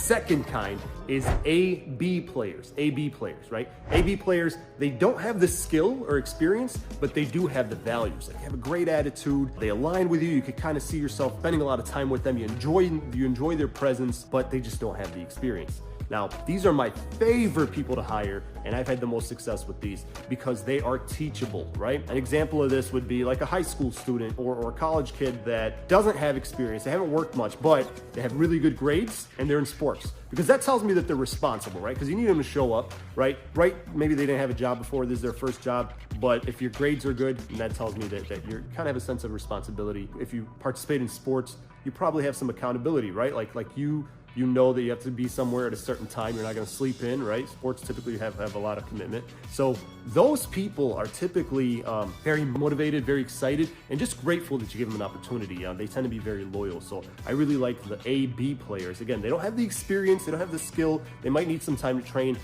second kind is A-B players, right? A-B players, they don't have the skill or experience, but they do have the values. They have a great attitude, they align with you, you can kind of see yourself spending a lot of time with them, you enjoy their presence, but they just don't have the experience. Now, these are my favorite people to hire, and I've had the most success with these because they are teachable, right? An example of this would be like a high school student or a college kid that doesn't have experience, they haven't worked much, but they have really good grades and they're in sports. Because that tells me that they're responsible, right? Because you need them to show up, right? Maybe they didn't have a job before, this is their first job, but if your grades are good, that tells me that you kind of have a sense of responsibility. If you participate in sports, you probably have some accountability, right? Like you know that you have to be somewhere at a certain time. You're not going to sleep in, right? Sports typically have a lot of commitment. So those people are typically very motivated, very excited, and just grateful that you give them an opportunity. They tend to be very loyal. So I really like the A-B players. Again, they don't have the experience, they don't have the skill, they might need some time to train,